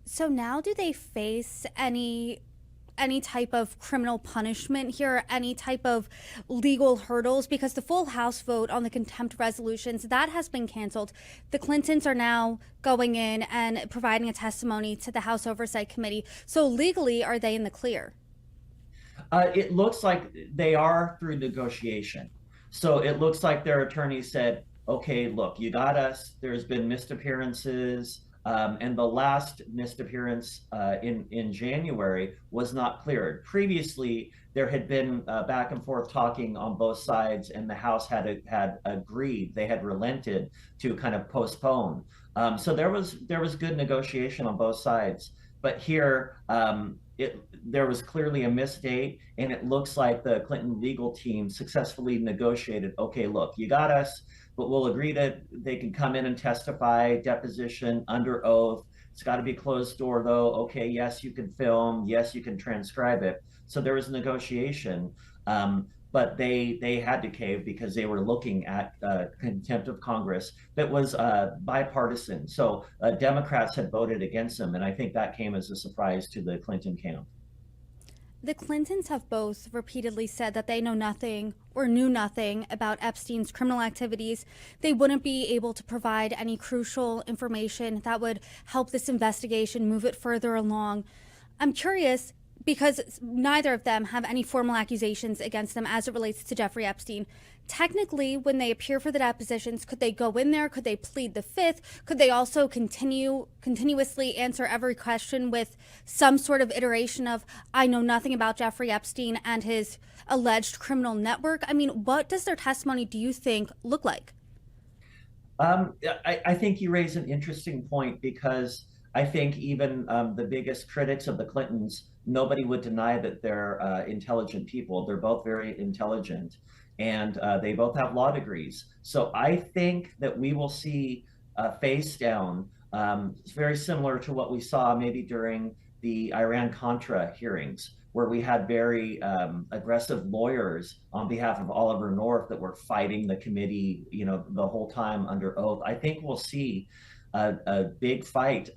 So now do they face any type of criminal punishment here, any type of legal hurdles? Because the full House vote on the contempt resolutions, that has been canceled. The Clintons are now going in and providing a testimony to the House Oversight Committee. So legally, are they in the clear? It looks like they are through negotiation. So it looks like their attorney said, okay, look, you got us. There's been missed appearances. And the last missed appearance in January was not cleared. Previously, there had been back and forth talking on both sides, and the House had agreed. They had relented to kind of postpone. So there was good negotiation on both sides. But here, there was clearly a misdate, and it looks like the Clinton legal team successfully negotiated. Okay, look, you got us, but we'll agree that they can come in and testify, deposition under oath. It's got to be closed door, though. Okay, yes, you can film. Yes, you can transcribe it. So there was negotiation. But they had to cave because they were looking at contempt of Congress that was bipartisan. So Democrats had voted against them, and I think that came as a surprise to the Clinton camp. The Clintons have both repeatedly said that they know nothing or knew nothing about Epstein's criminal activities. They wouldn't be able to provide any crucial information that would help this investigation move it further along. I'm curious because neither of them have any formal accusations against them as it relates to Jeffrey Epstein. Technically, when they appear for the depositions, could they go in there? Could they plead the fifth? Could they also continuously answer every question with some sort of iteration of "I know nothing about Jeffrey Epstein and his alleged criminal network"? I mean, what does their testimony, do you think, look like? I think you raise an interesting point because I think even the biggest critics of the Clintons, nobody would deny that they're intelligent people. They're both very intelligent, and they both have law degrees. So I think that we will see a face down. It's very similar to what we saw maybe during the Iran-Contra hearings, where we had very aggressive lawyers on behalf of Oliver North that were fighting the committee, the whole time under oath. I think we'll see a big fight.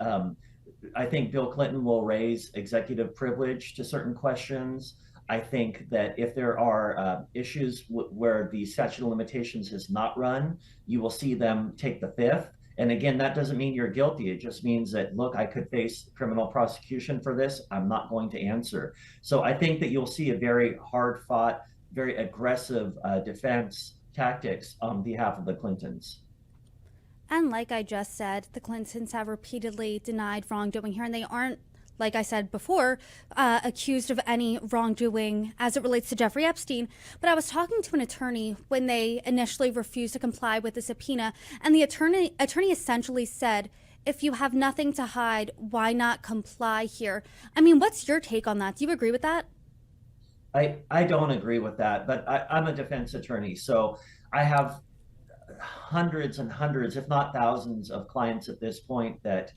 I think Bill Clinton will raise executive privilege to certain questions. I think that if there are issues where the statute of limitations has not run, you will see them take the fifth. And again, that doesn't mean you're guilty. It just means that, look, I could face criminal prosecution for this. I'm not going to answer. So I think that you'll see a very hard fought, very aggressive defense tactics on behalf of the Clintons. And like I just said, the Clintons have repeatedly denied wrongdoing here, and they aren't, like I said before, accused of any wrongdoing as it relates to Jeffrey Epstein. But I was talking to an attorney when they initially refused to comply with the subpoena, and the attorney essentially said, if you have nothing to hide, why not comply here? I mean, what's your take on that? Do you agree with that? I don't agree with that, but I'm a defense attorney, so I have hundreds and hundreds, if not thousands, of clients at this point that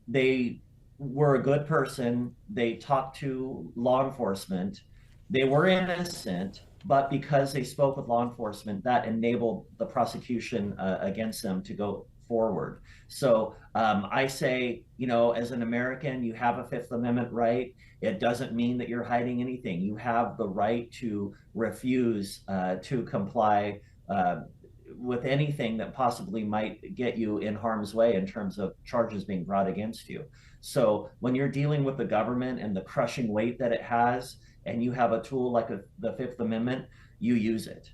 they were a good person. They talked to law enforcement. They were innocent, but because they spoke with law enforcement, that enabled the prosecution against them to go forward. So I say, as an American, you have a Fifth Amendment right. It doesn't mean that you're hiding anything. You have the right to refuse to comply with anything that possibly might get you in harm's way in terms of charges being brought against you. So when you're dealing with the government and the crushing weight that it has, and you have a tool like the Fifth Amendment, you use it.